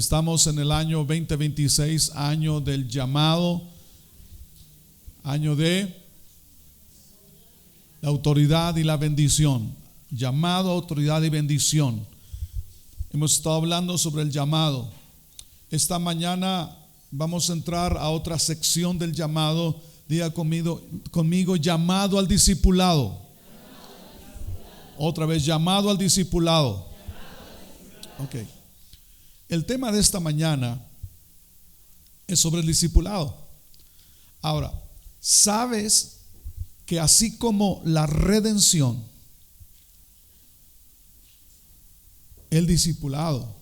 Estamos en el año 2026, año del llamado, año de la autoridad y la bendición. Llamado, autoridad y bendición. Hemos estado hablando sobre el llamado. Esta mañana vamos a entrar a otra sección del llamado. Diga conmigo, llamado al discipulado. Otra vez, llamado al discipulado. Ok. El tema de esta mañana es sobre el discipulado. Ahora, ¿sabes que así como la redención, el discipulado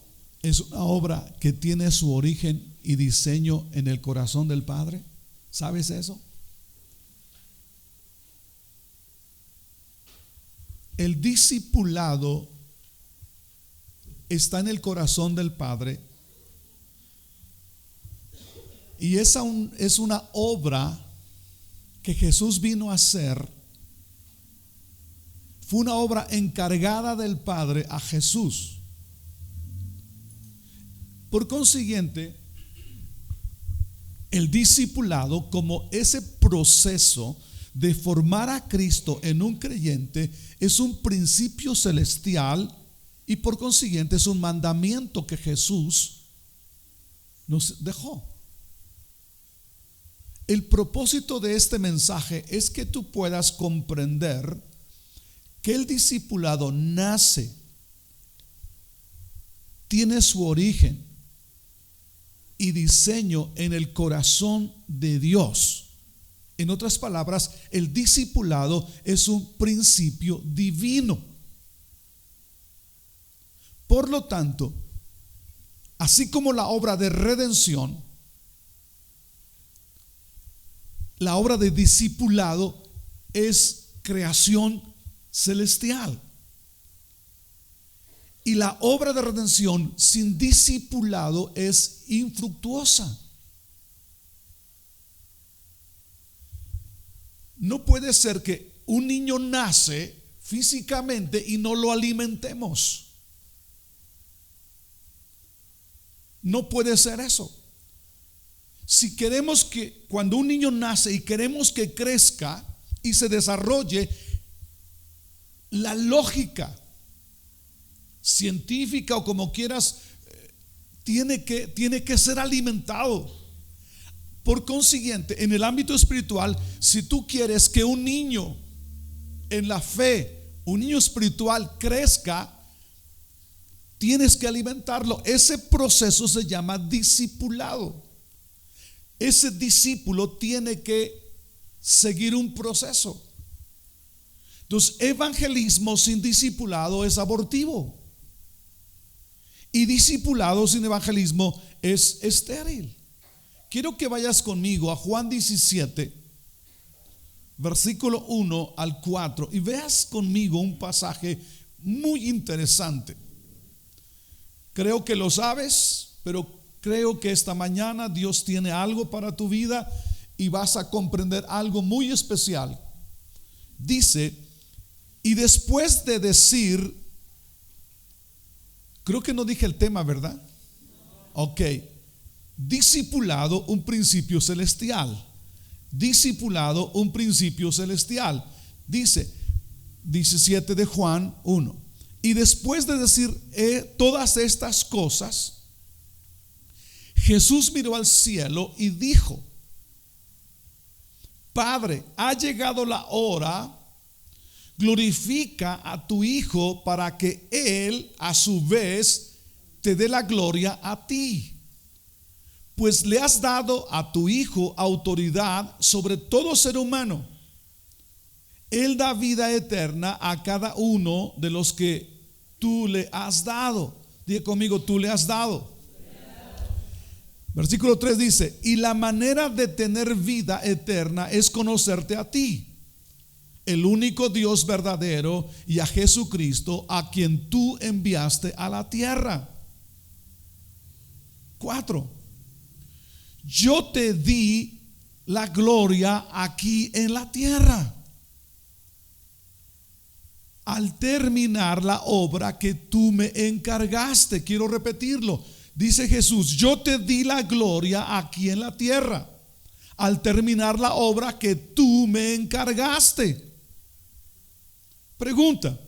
es una obra que tiene su origen y diseño en el corazón del Padre? ¿Sabes eso? El discipulado está en el corazón del Padre y es una obra que Jesús vino a hacer. Fue una obra encargada del Padre a Jesús. Por consiguiente, el discipulado, como ese proceso de formar a Cristo en un creyente, es un principio celestial y por consiguiente es un mandamiento que Jesús nos dejó. El propósito de este mensaje es que tú puedas comprender que el discipulado nace, tiene su origen y diseño en el corazón de Dios. En otras palabras, el discipulado es un principio divino. Por lo tanto, así como la obra de redención, la obra de discipulado es creación celestial. Y la obra de redención sin discipulado es infructuosa. No puede ser que un niño nace físicamente y no lo alimentemos. No puede ser eso. Si queremos que cuando un niño nace y queremos que crezca y se desarrolle, la lógica científica o como quieras, tiene que ser alimentado. Por consiguiente, en el ámbito espiritual, si tú quieres que un niño en la fe, un niño espiritual crezca, tienes que alimentarlo. Ese proceso se llama discipulado. Ese discípulo tiene que seguir un proceso. Entonces, evangelismo sin discipulado es abortivo. Y discipulado sin evangelismo es estéril. Quiero que vayas conmigo a Juan 17, versículo 1 al 4, y veas conmigo un pasaje muy interesante. Creo que lo sabes, pero creo que esta mañana Dios tiene algo para tu vida y vas a comprender algo muy especial. Dice, y después de decir, creo que no dije el tema, ¿verdad? Ok. Discipulado, un principio celestial. Discipulado, un principio celestial. Dice 17 de Juan 1. Y después de decir todas estas cosas, Jesús miró al cielo y dijo: Padre, ha llegado la hora, glorifica a tu Hijo para que Él a su vez te dé la gloria a ti. Pues le has dado a tu Hijo autoridad sobre todo ser humano. Él da vida eterna a cada uno de los que tú le has dado. Diga conmigo, tú le has dado. Versículo 3 dice: y la manera de tener vida eterna es conocerte a ti, el único Dios verdadero, y a Jesucristo, a quien tú enviaste a la tierra. 4. Yo te di la gloria aquí en la tierra, al terminar la obra que tú me encargaste. Quiero repetirlo: dice Jesús: yo te di la gloria aquí en la tierra al terminar la obra que tú me encargaste. Pregunta: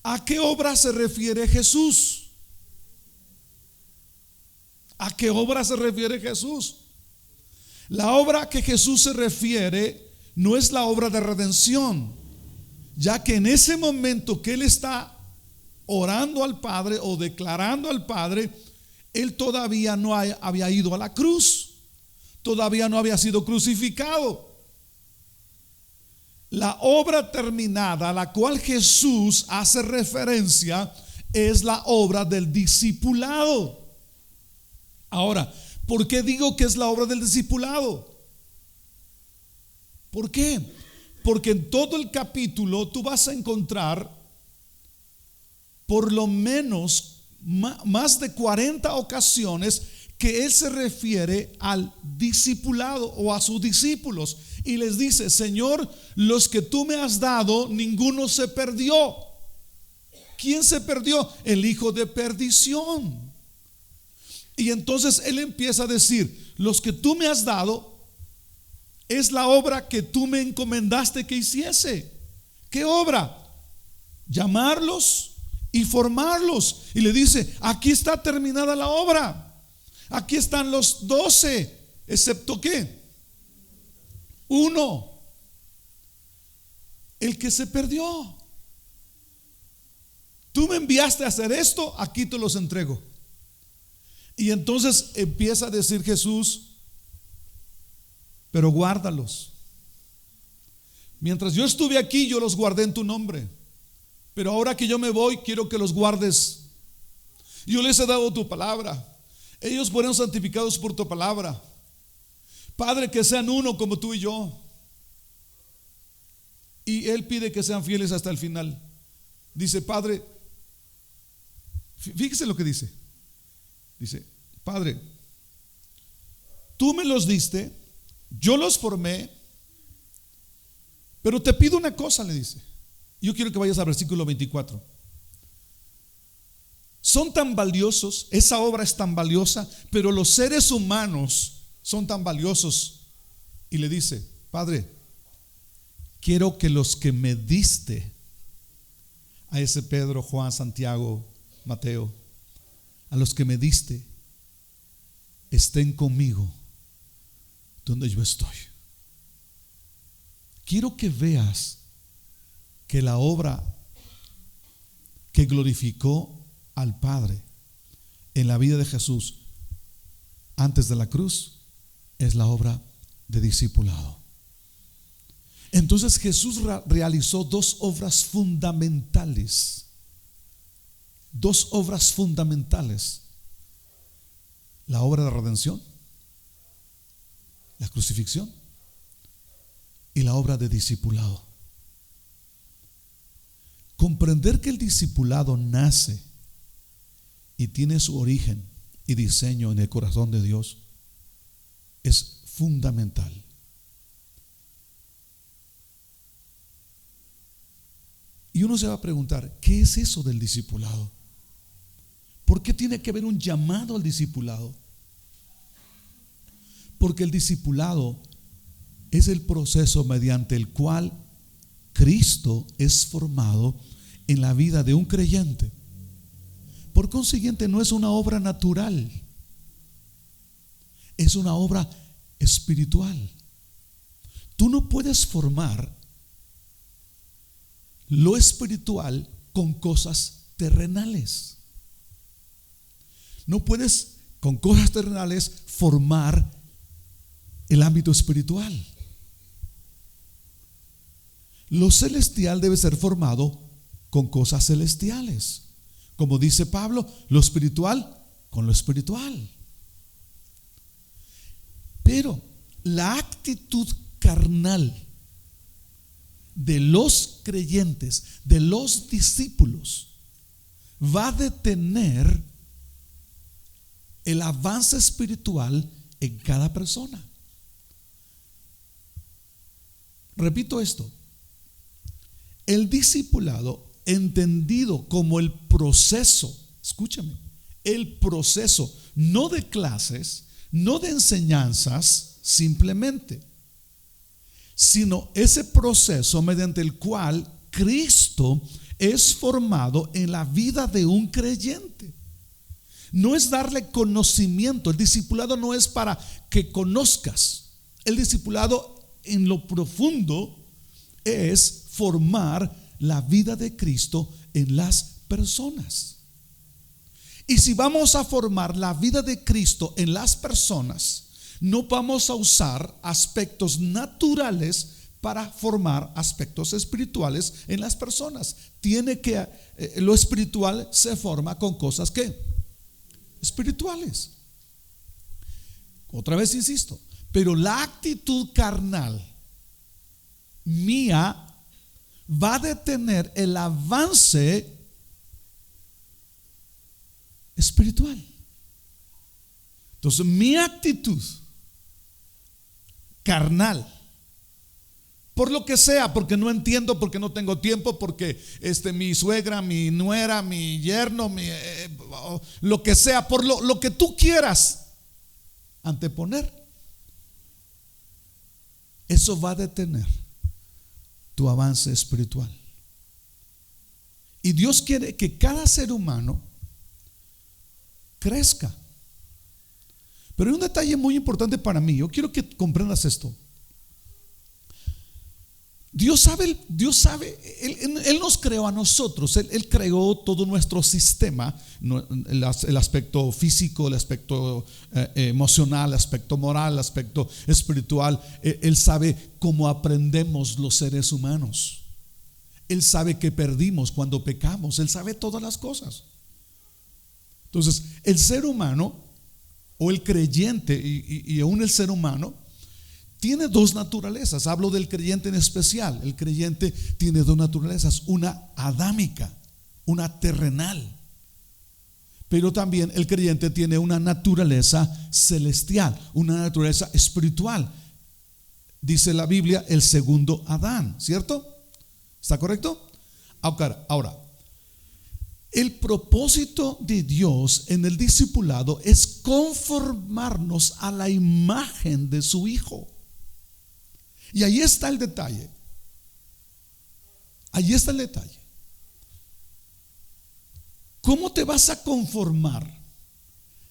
¿a qué obra se refiere Jesús? ¿A qué obra se refiere Jesús? La obra que Jesús se refiere no es la obra de redención, ya que en ese momento que Él está orando al Padre o declarando al Padre, Él todavía no había ido a la cruz, todavía no había sido crucificado. La obra terminada a la cual Jesús hace referencia es la obra del discipulado. Ahora, ¿por qué digo que es la obra del discipulado? ¿Por qué? Porque en todo el capítulo tú vas a encontrar por lo menos más de 40 ocasiones que Él se refiere al discipulado o a sus discípulos y les dice: Señor, los que tú me has dado, ninguno se perdió. ¿Quién se perdió? El hijo de perdición. Y entonces Él empieza a decir: los que tú me has dado es la obra que tú me encomendaste que hiciese. ¿Qué obra? Llamarlos y formarlos. Y le dice: aquí está terminada la obra. Aquí están los 12, excepto ¿qué? Uno, el que se perdió. Tú me enviaste a hacer esto, aquí te los entrego. Y entonces empieza a decir Jesús: pero guárdalos. Mientras yo estuve aquí, yo los guardé en tu nombre, pero ahora que yo me voy, quiero que los guardes. Yo les he dado tu palabra, ellos fueron santificados por tu palabra. Padre, que sean uno como tú y yo. Y Él pide que sean fieles hasta el final. Dice: Padre, fíjese lo que dice. Dice: Padre, tú me los diste, yo los formé, pero te pido una cosa, le dice. Yo quiero que vayas al versículo 24. Son tan valiosos, esa obra es tan valiosa, pero los seres humanos son tan valiosos. Y le dice: Padre, quiero que los que me diste, a ese Pedro, Juan, Santiago, Mateo, a los que me diste, estén conmigo donde yo estoy. Quiero que veas que la obra que glorificó al Padre en la vida de Jesús antes de la cruz es la obra de discipulado. Entonces Jesús realizó dos obras fundamentales. Dos obras fundamentales: la obra de redención, la crucifixión, y la obra de discipulado. Comprender que el discipulado nace y tiene su origen y diseño en el corazón de Dios es fundamental. Y uno se va a preguntar: ¿qué es eso del discipulado? ¿Por qué tiene que haber un llamado al discipulado? Porque el discipulado es el proceso mediante el cual Cristo es formado en la vida de un creyente. Por consiguiente, no es una obra natural, es una obra espiritual. Tú no puedes formar lo espiritual con cosas terrenales. No puedes con cosas terrenales formar el ámbito espiritual. Lo celestial debe ser formado con cosas celestiales. Como dice Pablo, lo espiritual con lo espiritual. Pero la actitud carnal de los creyentes, de los discípulos, va a detener el avance espiritual en cada persona. Repito esto: el discipulado, entendido como el proceso, escúchame, el proceso, no de clases, no de enseñanzas simplemente, sino ese proceso mediante el cual Cristo es formado en la vida de un creyente. No es darle conocimiento. El discipulado no es para que conozcas. El discipulado en lo profundo es formar la vida de Cristo en las personas. Y si vamos a formar la vida de Cristo en las personas, no vamos a usar aspectos naturales para formar aspectos espirituales en las personas. Lo espiritual se forma con cosas que espirituales. Otra vez insisto, pero la actitud carnal mía va a detener el avance espiritual. Entonces, mi actitud carnal, por lo que sea, porque no entiendo, porque no tengo tiempo, porque mi suegra, mi nuera, mi yerno, lo que sea, por lo que tú quieras anteponer, eso va a detener tu avance espiritual. Y Dios quiere que cada ser humano crezca. Pero hay un detalle muy importante para mí. Yo quiero que comprendas esto. Dios sabe, Él nos creó a nosotros, Él creó todo nuestro sistema, el aspecto físico, el aspecto emocional, el aspecto moral, el aspecto espiritual. Él sabe cómo aprendemos los seres humanos. Él sabe que perdimos cuando pecamos. Él sabe todas las cosas. Entonces, el ser humano o el creyente y aún el ser humano tiene dos naturalezas. Hablo del creyente en especial. El creyente tiene dos naturalezas, una adámica, una terrenal. Pero también el creyente tiene una naturaleza celestial, una naturaleza espiritual. Dice la Biblia, el segundo Adán, ¿cierto? ¿Está correcto? Ahora, el propósito de Dios en el discipulado es conformarnos a la imagen de su Hijo. Y ahí está el detalle. Ahí está el detalle. ¿Cómo te vas a conformar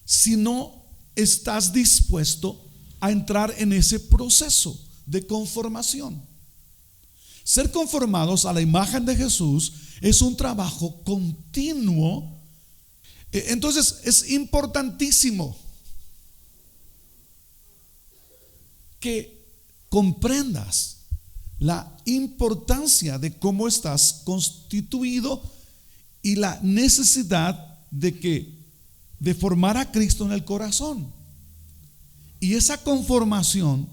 si no estás dispuesto a entrar en ese proceso de conformación? Ser conformados a la imagen de Jesús es un trabajo continuo. Entonces es importantísimo que comprendas la importancia de cómo estás constituido y la necesidad de formar a Cristo en el corazón. Y esa conformación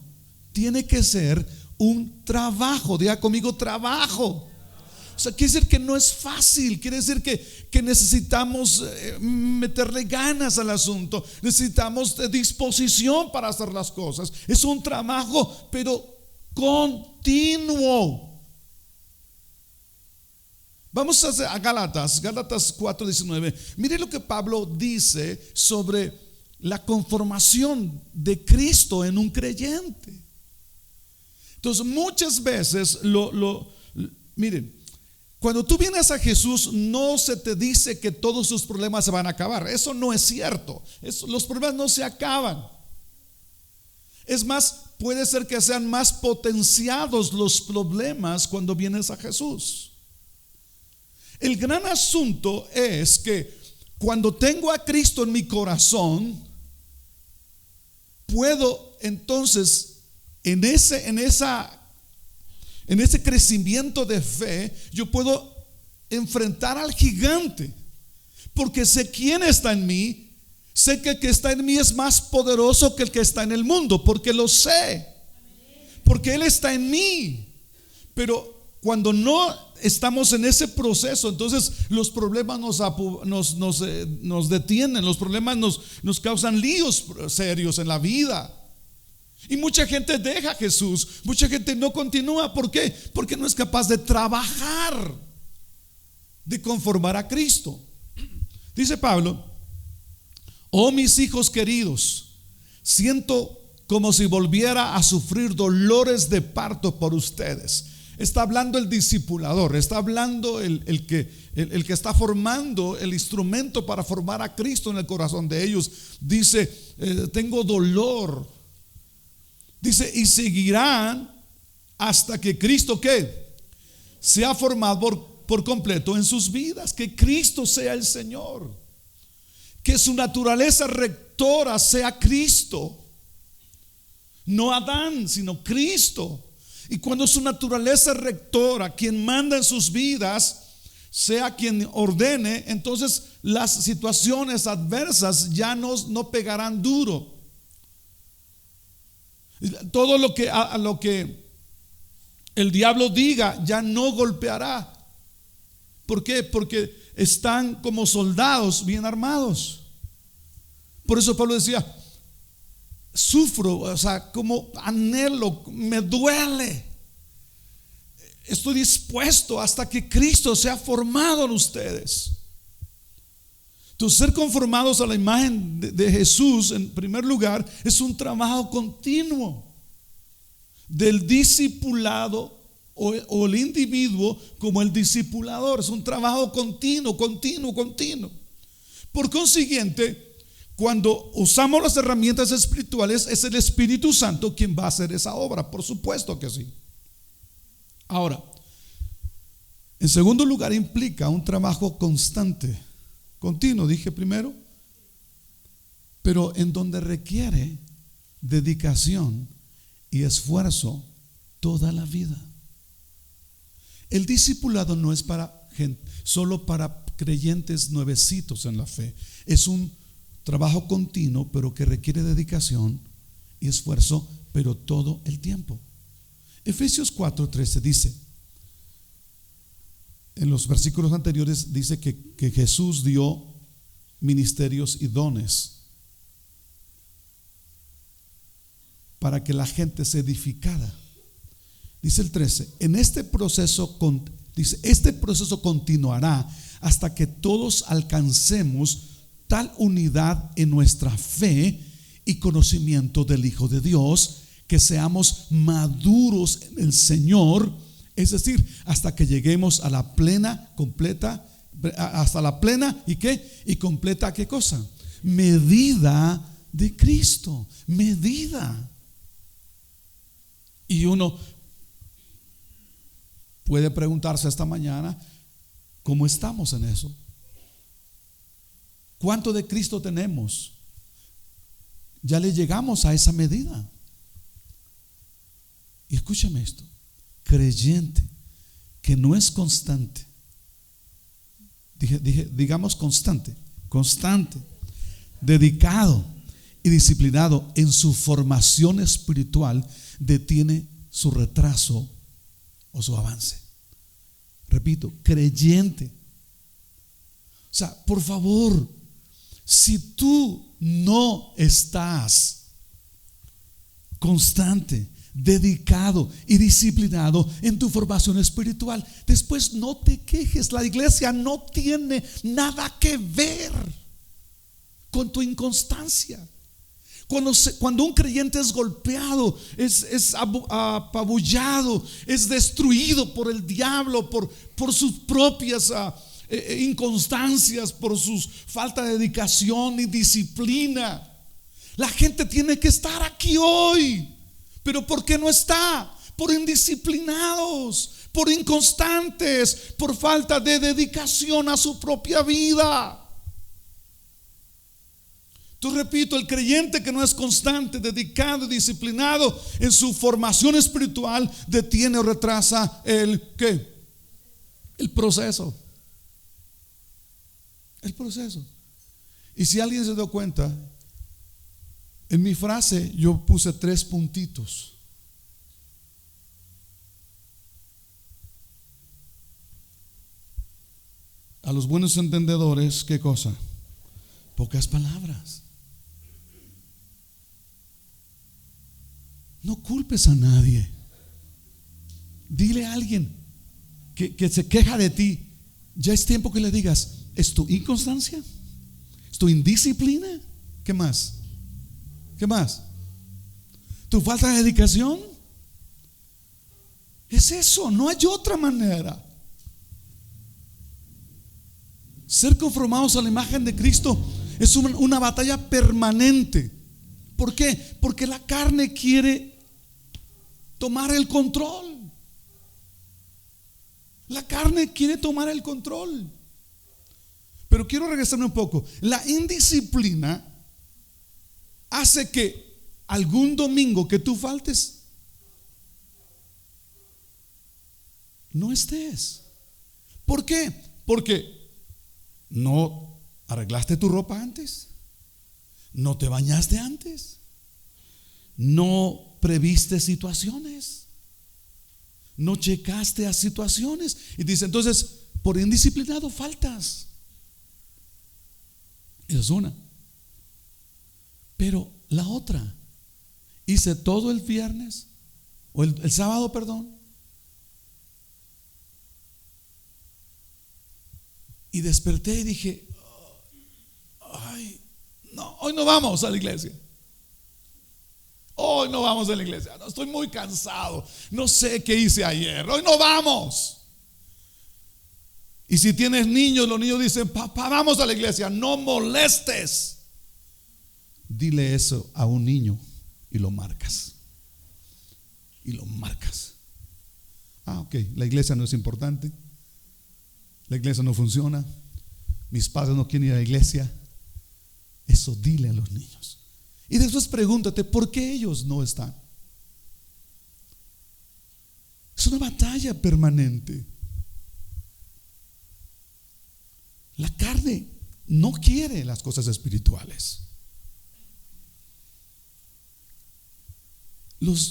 tiene que ser un trabajo. Diga conmigo, trabajo. O sea, quiere decir que no es fácil. Quiere decir que necesitamos meterle ganas al asunto. Necesitamos disposición para hacer las cosas. Es un trabajo, pero continuo. Vamos a Gálatas 4:19. Mire lo que Pablo dice sobre la conformación de Cristo en un creyente. Entonces, muchas veces miren, cuando tú vienes a Jesús, no se te dice que todos tus problemas se van a acabar. Eso no es cierto. Los problemas no se acaban. Es más, puede ser que sean más potenciados los problemas cuando vienes a Jesús. El gran asunto es que cuando tengo a Cristo en mi corazón, puedo entonces en ese crecimiento de fe, yo puedo enfrentar al gigante, porque sé quién está en mí. Sé que el que está en mí es más poderoso que el que está en el mundo, porque lo sé, porque Él está en mí. Pero cuando no estamos en ese proceso, entonces los problemas nos detienen. Los problemas nos causan líos serios en la vida. Y mucha gente deja a Jesús, mucha gente no continúa. ¿Por qué? Porque no es capaz de trabajar, de conformar a Cristo. Dice Pablo Oh mis hijos queridos, siento como si volviera a sufrir dolores de parto por ustedes. Está hablando el discipulador, está hablando el que está formando el instrumento para formar a Cristo en el corazón de ellos. Dice, tengo dolor. Dice, y seguirán hasta que Cristo, ¿qué? Sea formado por completo en sus vidas. Que Cristo sea el Señor, que su naturaleza rectora sea Cristo. No Adán, sino Cristo. Y cuando su naturaleza rectora, quien manda en sus vidas, sea quien ordene, entonces las situaciones adversas ya no pegarán duro. Todo lo que el diablo diga ya no golpeará. ¿Por qué? Porque están como soldados bien armados. Por eso Pablo decía, sufro, o sea, como anhelo, me duele. Estoy dispuesto hasta que Cristo sea formado en ustedes. Entonces, ser conformados a la imagen de Jesús, en primer lugar, es un trabajo continuo del discipulado o el individuo como el discipulador. Es un trabajo continuo. Por consiguiente, cuando usamos las herramientas espirituales, es el Espíritu Santo quien va a hacer esa obra. Por supuesto que sí. Ahora, en segundo lugar, implica un trabajo constante, continuo, dije primero, pero en donde requiere dedicación y esfuerzo toda la vida. El discipulado no es solo para creyentes nuevecitos en la fe. Es un trabajo continuo, pero que requiere dedicación y esfuerzo, pero todo el tiempo. Efesios 4:13 dice, en los versículos anteriores dice que Jesús dio ministerios y dones para que la gente se edificara. Dice el 13, este proceso continuará hasta que todos alcancemos tal unidad en nuestra fe y conocimiento del Hijo de Dios, que seamos maduros en el Señor, es decir, hasta que lleguemos a la plena, completa, hasta la plena y completa, ¿qué cosa? Medida de Cristo, medida. Y uno puede preguntarse esta mañana, ¿cómo estamos en eso? ¿Cuánto de Cristo tenemos? ¿Ya le llegamos a esa medida? Y escúchame esto, creyente que no es constante, digamos constante, dedicado y disciplinado en su formación espiritual, detiene su retraso o su avance. Repito, creyente. O sea, por favor, si tú no estás constante, dedicado y disciplinado en tu formación espiritual, después no te quejes. La iglesia no tiene nada que ver con tu inconstancia. Cuando un creyente es golpeado, es apabullado, es destruido por el diablo, por sus propias inconstancias, por su falta de dedicación y disciplina, la gente tiene que estar aquí hoy. Pero ¿por qué no está? Por indisciplinados, por inconstantes, por falta de dedicación a su propia vida. Repito, el creyente que no es constante, dedicado y disciplinado en su formación espiritual, detiene o retrasa el proceso. El proceso. Y si alguien se dio cuenta, en mi frase yo puse 3 puntitos. A los buenos entendedores, ¿qué cosa? Pocas palabras. No culpes a nadie. Dile a alguien que se queja de ti, ya es tiempo que le digas, ¿es tu inconstancia? ¿Es tu indisciplina? ¿Qué más? ¿Qué más? ¿Tu falta de dedicación? Es eso, no hay otra manera. Ser conformados a la imagen de Cristo es una batalla permanente. ¿Por qué? Porque la carne quiere tomar el control. La carne quiere tomar el control. Pero quiero regresarme un poco. La indisciplina hace que algún domingo que tú faltes, no estés. ¿Por qué? Porque no arreglaste tu ropa antes, no te bañaste antes, no previste situaciones, no checaste a situaciones. Y dice, entonces, por indisciplinado faltas. Esa es una. Pero la otra, hice todo el viernes, o el sábado, perdón, y desperté y dije, ay, no, hoy no vamos a la iglesia. Hoy no vamos a la iglesia. No, estoy muy cansado. No sé qué hice ayer. Hoy no vamos. Y si tienes niños, los niños dicen, papá, vamos a la iglesia. No molestes. Dile eso a un niño y lo marcas. Y lo marcas. Ah, ok, la iglesia no es importante. La iglesia no funciona. Mis padres no quieren ir a la iglesia. Eso dile a los niños. Y después pregúntate, ¿por qué ellos no están? Es una batalla permanente. La carne no quiere las cosas espirituales.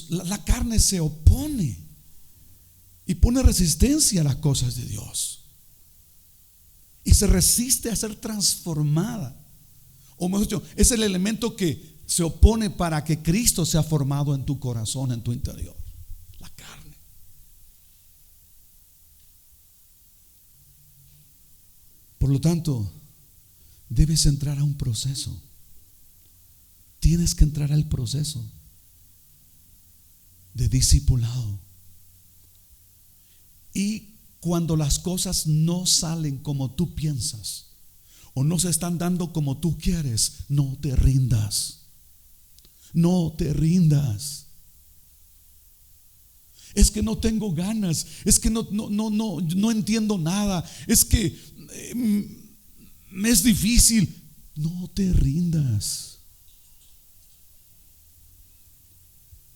La carne se opone y pone resistencia a las cosas de Dios. Y se resiste a ser transformada. O mejor dicho, es el elemento que se opone para que Cristo sea formado en tu corazón, en tu interior. La carne. Por lo tanto, debes entrar a un proceso. Tienes que entrar al proceso de discipulado. Y cuando las cosas no salen como tú piensas, o no se están dando como tú quieres, no te rindas. No te rindas. Es que no tengo ganas. Es que no entiendo nada. Es que me es difícil. No te rindas.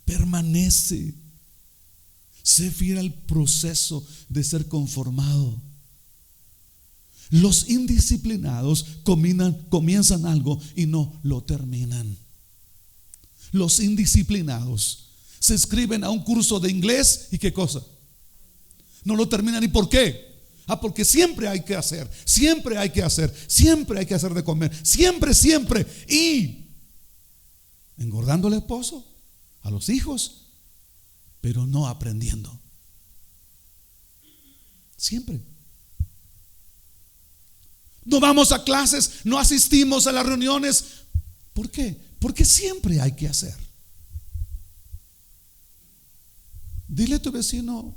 Permanece. Sé fiel al proceso de ser conformado. Los indisciplinados comienzan algo y no lo terminan. Los indisciplinados se inscriben a un curso de inglés y ¿qué cosa? No lo terminan. ¿Y por qué? Porque siempre hay que hacer, siempre hay que hacer, siempre hay que hacer de comer, siempre. Y engordando al esposo, a los hijos, pero no aprendiendo. Siempre. No vamos a clases, no asistimos a las reuniones. ¿Por qué? Porque siempre hay que hacer. Dile a tu vecino,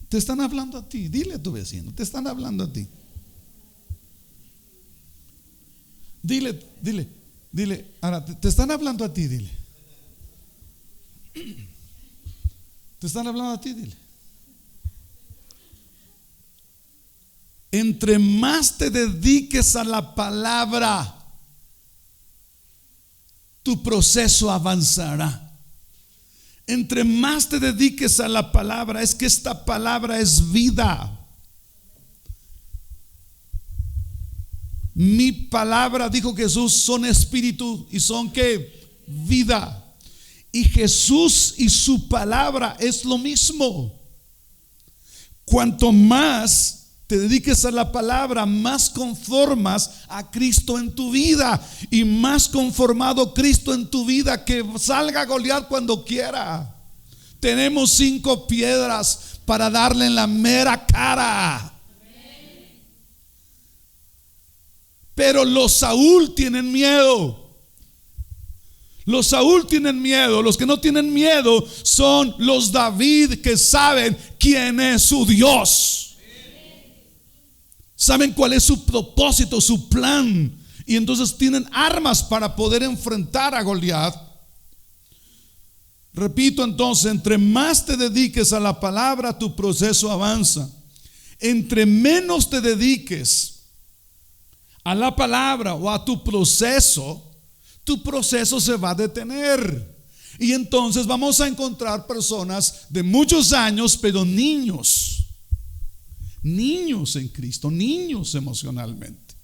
te están hablando a ti. Dile a tu vecino, te están hablando a ti. Dile, ahora te están hablando a ti, dile. Te están hablando a ti, dile. Entre más te dediques a la palabra, tu proceso avanzará. Entre más te dediques a la palabra, es que esta palabra es vida. Mi palabra, dijo Jesús, son espíritu y son ¿qué? Vida. Y Jesús y su palabra es lo mismo. Cuanto más te dediques a la palabra, más conformas a Cristo en tu vida. Y más conformado Cristo en tu vida, que salga Goliat cuando quiera. Tenemos 5 piedras para darle en la mera cara. Pero los Saúl tienen miedo. Los Saúl tienen miedo. Los que no tienen miedo son los David, que saben quién es su Dios. Saben cuál es su propósito, su plan. Y entonces tienen armas para poder enfrentar a Goliat. Repito entonces, entre más te dediques a la palabra, tu proceso avanza. Entre menos te dediques a la palabra o a tu proceso se va a detener. Y entonces vamos a encontrar personas de muchos años, pero niños en Cristo, niños emocionalmente.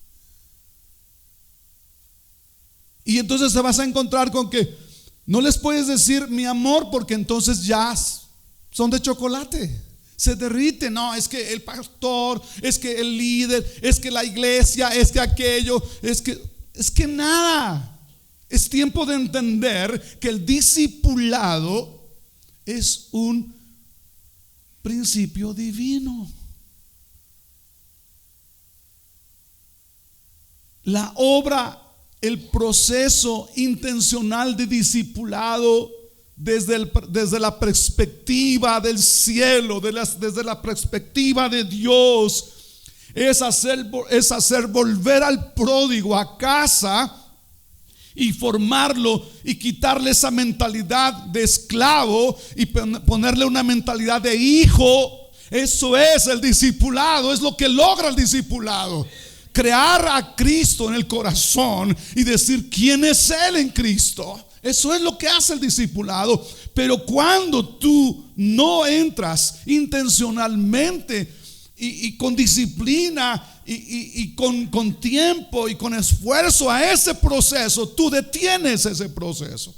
Y entonces te vas a encontrar con que no les puedes decir mi amor, porque entonces ya son de chocolate, se derriten. No, es que el pastor, es que el líder, es que la iglesia, es que aquello, es que nada. Es tiempo de entender que el discipulado es un principio divino. La obra, el proceso intencional de discipulado desde la perspectiva del cielo, desde la perspectiva de Dios, es hacer volver al pródigo a casa y formarlo y quitarle esa mentalidad de esclavo y ponerle una mentalidad de hijo. Eso es el discipulado, es lo que logra el discipulado. Crear a Cristo en el corazón y decir quién es Él en Cristo. Eso es lo que hace el discipulado. Pero cuando tú no entras intencionalmente y con disciplina y con tiempo y con esfuerzo a ese proceso, tú detienes ese proceso.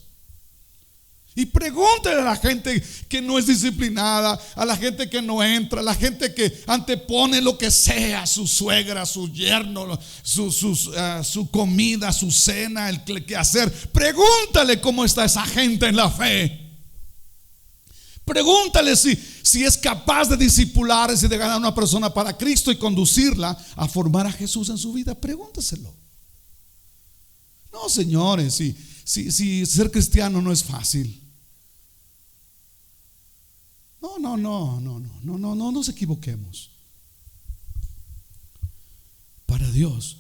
Y pregúntale a la gente que no es disciplinada, a la gente que no entra, a la gente que antepone lo que sea, su suegra, su yerno, su comida, su cena, el que hacer. Pregúntale cómo está esa gente en la fe. Pregúntale si es capaz de discipular y de ganar a una persona para Cristo y conducirla a formar a Jesús en su vida. Pregúntaselo. No, señores, si ser cristiano no es fácil. No nos equivoquemos. Para Dios,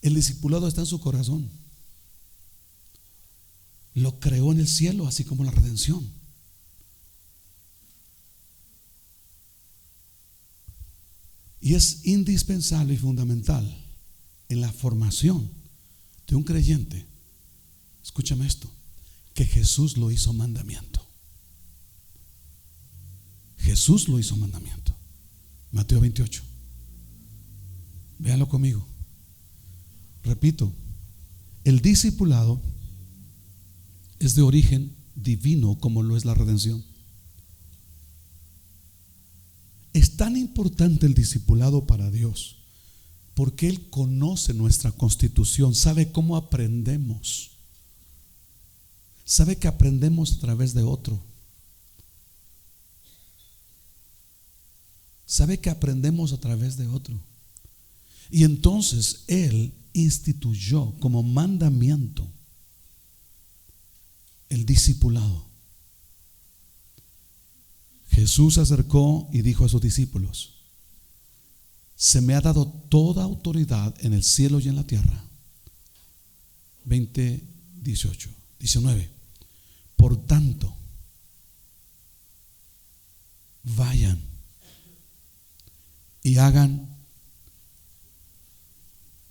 el discipulado está en su corazón. Lo creó en el cielo, así como la redención. Y es indispensable y fundamental en la formación de un creyente. Escúchame esto, que Jesús lo hizo mandamiento. Jesús lo hizo mandamiento. Mateo 28. Véanlo conmigo. Repito, el discipulado es de origen divino como lo es la redención. Es tan importante el discipulado para Dios porque Él conoce nuestra constitución, sabe cómo aprendemos, sabe que aprendemos a través de otro, sabe que aprendemos a través de otro. Y entonces Él instituyó como mandamiento el discipulado. Jesús se acercó y dijo a sus discípulos: se me ha dado toda autoridad en el cielo y en la tierra. 19. Por tanto, vayan y hagan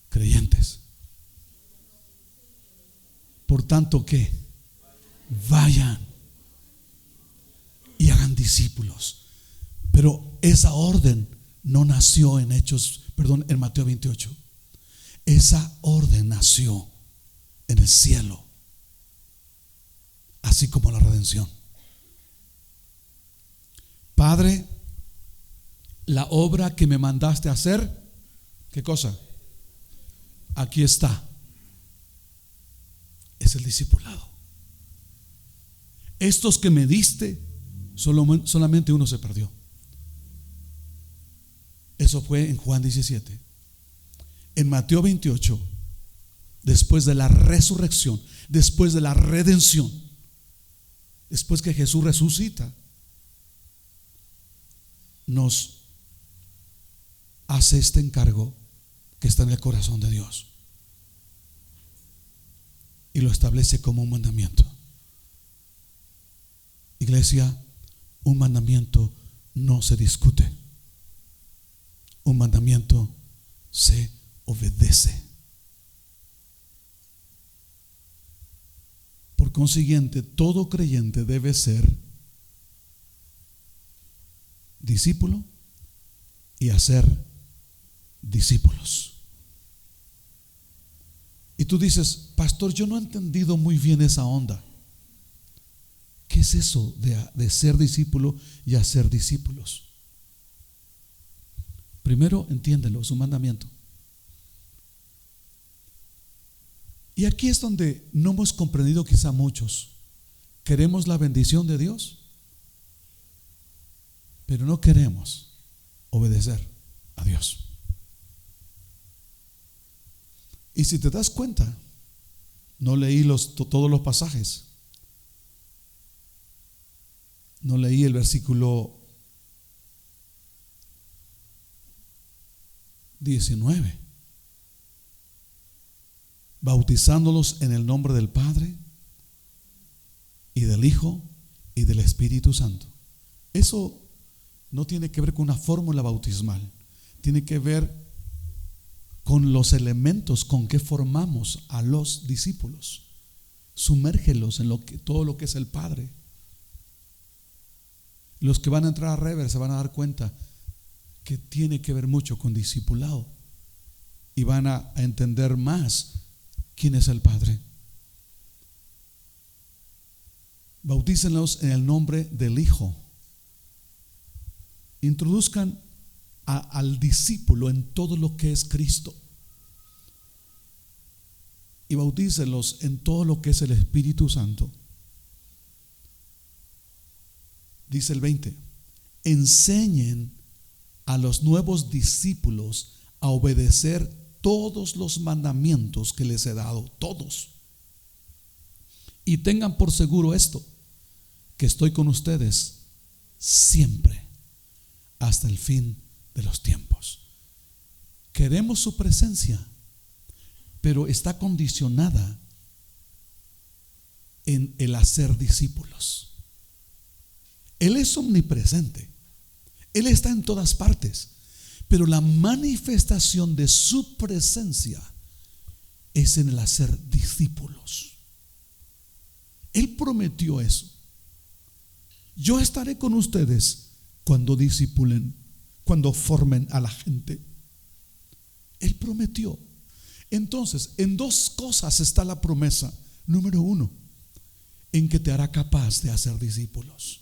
creyentes. Por tanto, ¿qué? Vayan y hagan discípulos. Pero esa orden no nació en en Mateo 28. Esa orden nació en el cielo, así como la redención. Padre, la obra que me mandaste a hacer, ¿qué cosa? Aquí está. Es el discipulado. Estos que me diste, solamente uno se perdió. Eso fue en Juan 17. En Mateo 28, después de la resurrección, después de la redención, después que Jesús resucita, nos hace este encargo que está en el corazón de Dios y lo establece como un mandamiento. Iglesia, un mandamiento no se discute, un mandamiento se obedece. Por consiguiente, todo creyente debe ser discípulo y hacer discípulos. Y tú dices: pastor, yo no he entendido muy bien esa onda. ¿Qué es eso de ser discípulo y hacer discípulos? Primero, entiéndelo, es un mandamiento. Y aquí es donde no hemos comprendido quizá muchos. Queremos la bendición de Dios, pero no queremos obedecer a Dios. Y si te das cuenta, no leí todos los pasajes. No leí el versículo 19. Bautizándolos en el nombre del Padre y del Hijo y del Espíritu Santo. Eso no tiene que ver con una fórmula bautismal, tiene que ver con los elementos con que formamos a los discípulos. Sumérgelos en todo lo que es el Padre. Los que van a entrar a Rever se van a dar cuenta que tiene que ver mucho con discipulado y van a entender más quién es el Padre. Bautícenlos en el nombre del Hijo. Introduzcan al discípulo en todo lo que es Cristo y bautícenlos en todo lo que es el Espíritu Santo. Dice el 20: enseñen a los nuevos discípulos a obedecer todos los mandamientos que les he dado, todos. Y tengan por seguro esto, que estoy con ustedes siempre, hasta el fin de los tiempos. Queremos su presencia, pero está condicionada en el hacer discípulos. Él es omnipresente, Él está en todas partes, pero la manifestación de su presencia es en el hacer discípulos. Él prometió eso. Yo estaré con ustedes cuando discipulen, cuando formen a la gente. Él prometió. Entonces, en dos cosas está la promesa. Número uno, en que te hará capaz de hacer discípulos,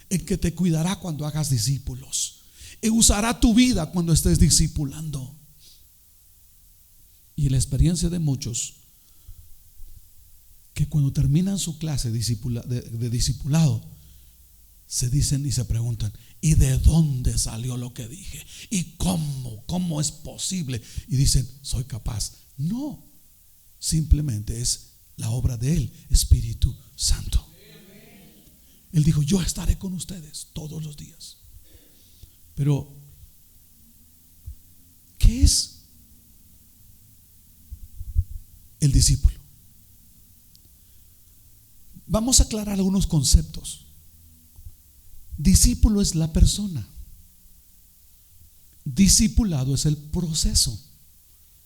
en que te cuidará cuando hagas discípulos, y usará tu vida cuando estés discipulando. Y la experiencia de muchos, que cuando terminan su clase de discipulado, se dicen y se preguntan: ¿y de dónde salió lo que dije? ¿Y cómo es posible? Y dicen: soy capaz. No, simplemente es la obra de Él, Espíritu Santo. Él dijo: yo estaré con ustedes todos los días. Pero ¿qué es el discípulo? Vamos a aclarar algunos conceptos. Discípulo es la persona, discipulado es el proceso.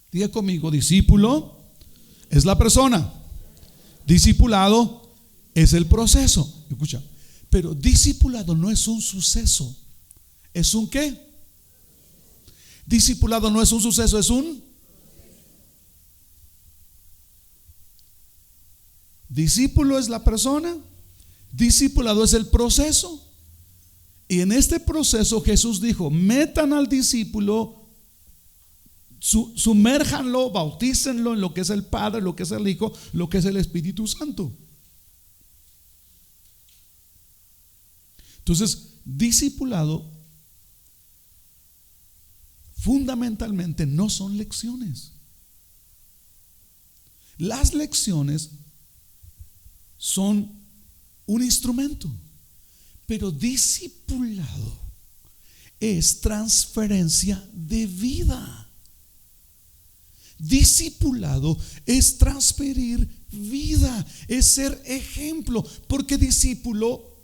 Diga conmigo: discípulo es la persona, discipulado es el proceso. Escucha, pero discipulado no es un suceso. ¿Es un qué? Discipulado no es un suceso, es un discípulo es la persona, discipulado es el proceso. Y en este proceso Jesús dijo: metan al discípulo, sumérjanlo, bautícenlo en lo que es el Padre, lo que es el Hijo, lo que es el Espíritu Santo. Entonces, discipulado fundamentalmente no son lecciones. Las lecciones son un instrumento, pero discipulado es transferencia de vida. Discipulado es transferir vida, es ser ejemplo, porque discípulo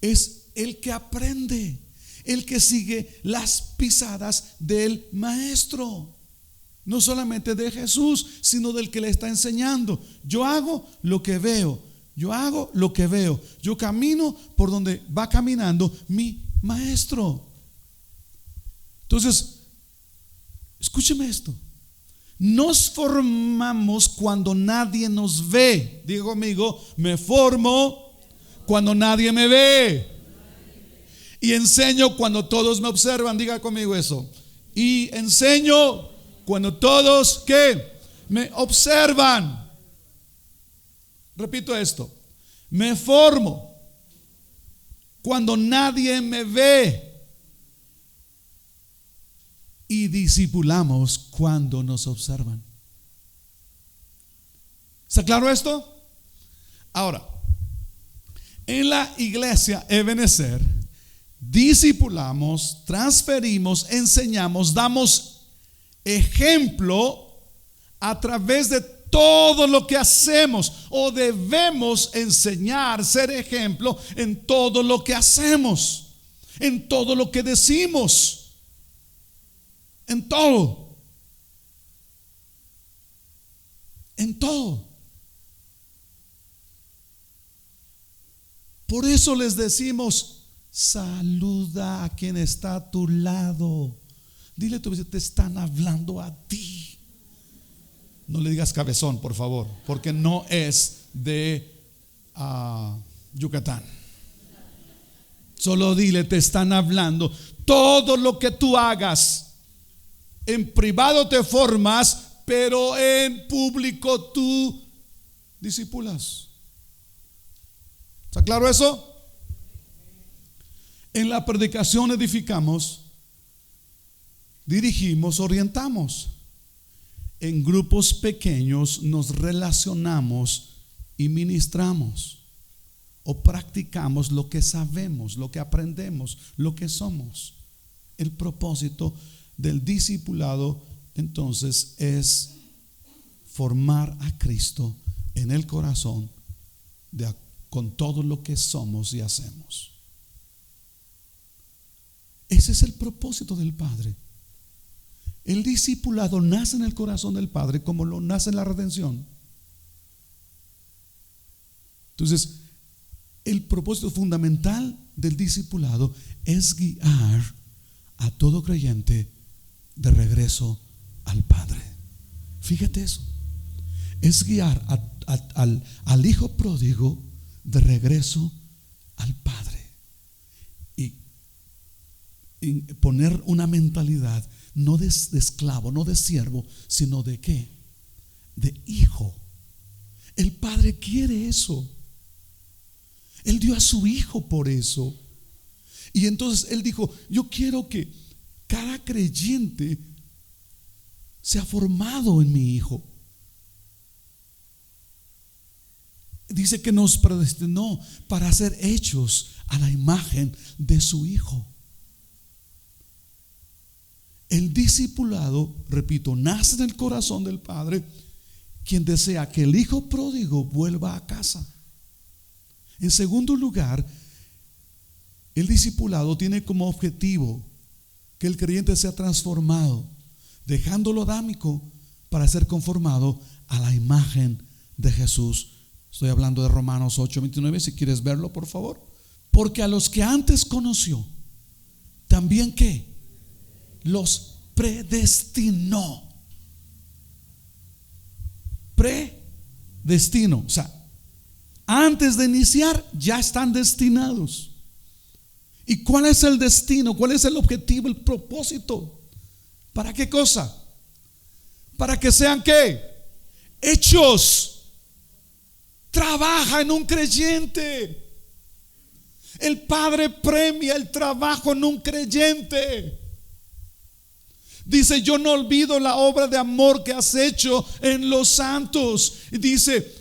es el que aprende, el que sigue las pisadas del maestro. No solamente de Jesús, sino del que le está enseñando. Yo hago lo que veo, yo hago lo que veo, yo camino por donde va caminando mi maestro. Entonces, escúcheme esto. Nos formamos cuando nadie nos ve. Diga conmigo, me formo cuando nadie me ve. Y enseño cuando todos me observan. Diga conmigo eso. Y enseño cuando todos, ¿qué? Me observan. Repito esto. Me formo cuando nadie me ve. Y discipulamos cuando nos observan. ¿Está claro esto? Ahora, en la iglesia Ebenezer, discipulamos, transferimos, enseñamos, damos ejemplo a través de todo lo que hacemos, o debemos enseñar, ser ejemplo en todo lo que hacemos, en todo lo que decimos. En todo. En todo. Por eso les decimos, saluda a quien está a tu lado. Dile a tu vecino, te están hablando a ti. No le digas cabezón, por favor, porque no es de Yucatán. Solo dile, te están hablando. Todo lo que tú hagas, en privado te formas, pero en público tú discipulas. ¿Está claro eso? En la predicación edificamos, dirigimos, orientamos. En grupos pequeños nos relacionamos y ministramos, o practicamos lo que sabemos, lo que aprendemos, lo que somos. El propósito del discipulado entonces es formar a Cristo en el corazón con todo lo que somos y hacemos. Ese es el propósito del Padre. El discipulado nace en el corazón del Padre como lo nace en la redención. Entonces, el propósito fundamental del discipulado es guiar a todo creyente de regreso al Padre. Fíjate eso. Es guiar al hijo pródigo de regreso al Padre. Y poner una mentalidad no de esclavo, no de siervo, sino de ¿qué? De hijo. El Padre quiere eso. Él dio a su hijo por eso. Y entonces Él dijo, yo quiero que cada creyente sea formado en mi hijo. Dice que nos predestinó para ser hechos a la imagen de su hijo. El discipulado, repito, nace en el corazón del Padre, quien desea que el hijo pródigo vuelva a casa. En segundo lugar, el discipulado tiene como objetivo que el creyente sea transformado, dejando lo adámico para ser conformado a la imagen de Jesús. Estoy hablando de Romanos 8:29, si quieres verlo, por favor. Porque a los que antes conoció, también ¿qué? Los predestinó. Predestino, o sea, antes de iniciar ya están destinados. ¿Y cuál es el destino? ¿Cuál es el objetivo, el propósito? ¿Para qué cosa? Para que sean ¿qué? Hechos. Trabaja en un creyente. El Padre premia el trabajo en un creyente. Dice, yo no olvido la obra de amor que has hecho en los santos. Y dice,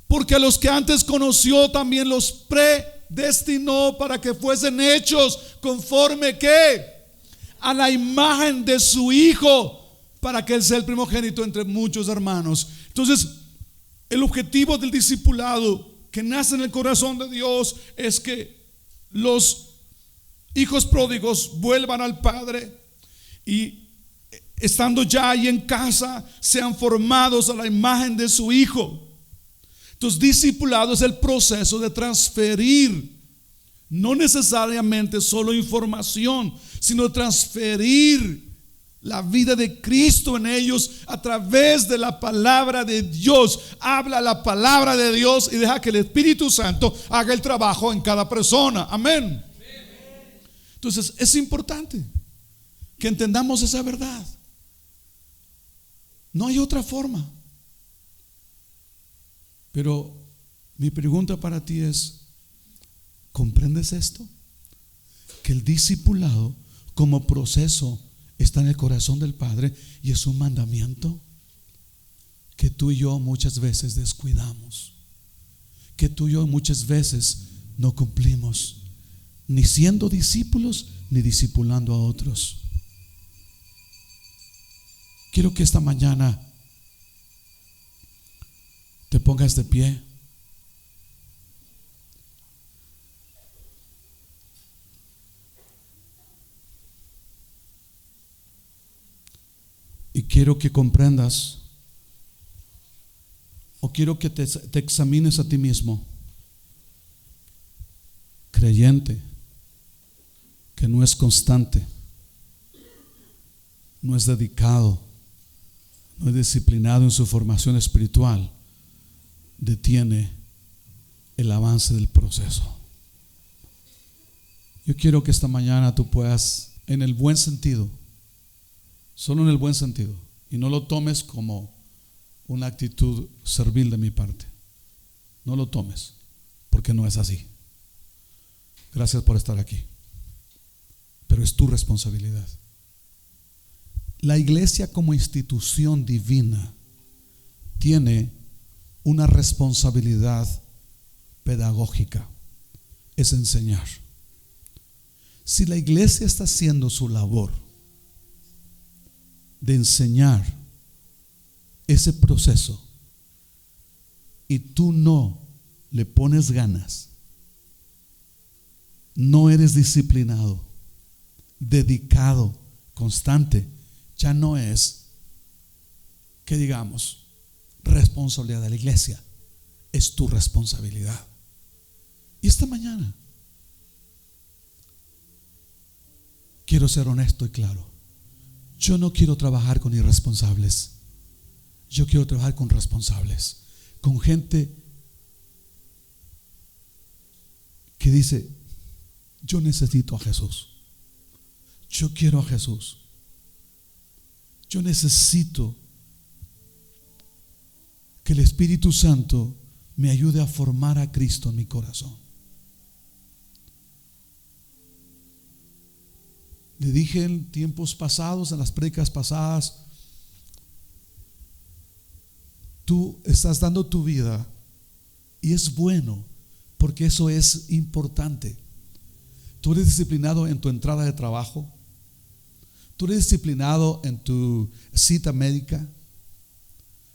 porque a los que antes conoció también los predestinó para que fuesen hechos conforme ¿qué? A la imagen de su Hijo, para que Él sea el primogénito entre muchos hermanos. Entonces, el objetivo del discipulado que nace en el corazón de Dios es que los hijos pródigos vuelvan al Padre y estando ya ahí en casa sean formados a la imagen de su Hijo. Entonces, discipulado es el proceso de transferir, no necesariamente solo información, sino transferir la vida de Cristo en ellos a través de la palabra de Dios. Habla la palabra de Dios y deja que el Espíritu Santo haga el trabajo en cada persona. Amén. Entonces es importante que entendamos esa verdad. No hay otra forma. Pero mi pregunta para ti es, ¿comprendes esto? Que el discipulado como proceso está en el corazón del Padre y es un mandamiento que tú y yo muchas veces descuidamos, que tú y yo muchas veces no cumplimos, ni siendo discípulos ni discipulando a otros. Quiero que esta mañana te pongas de pie. Y quiero que comprendas, o quiero que te examines a ti mismo, creyente, que no es constante, no es dedicado, no es disciplinado en su formación espiritual, detiene el avance del proceso. Yo quiero que esta mañana tú puedas, en el buen sentido, solo en el buen sentido, y no lo tomes como una actitud servil de mi parte. No lo tomes, porque no es así. Gracias por estar aquí, pero es tu responsabilidad. La iglesia como institución divina tiene una responsabilidad pedagógica, es enseñar. Si la iglesia está haciendo su labor de enseñar ese proceso y tú no le pones ganas, no eres disciplinado, dedicado, constante, ya no es, que digamos, responsabilidad de la iglesia, es tu responsabilidad. Y esta mañana quiero ser honesto y claro. Yo no quiero trabajar con irresponsables. Yo quiero trabajar con responsables, con gente que dice, yo necesito a Jesús, yo quiero a Jesús, yo necesito que el Espíritu Santo me ayude a formar a Cristo en mi corazón. Le dije en tiempos pasados, en las prédicas pasadas, tú estás dando tu vida y es bueno, porque eso es importante. Tú eres disciplinado en tu entrada de trabajo, tú eres disciplinado en tu cita médica,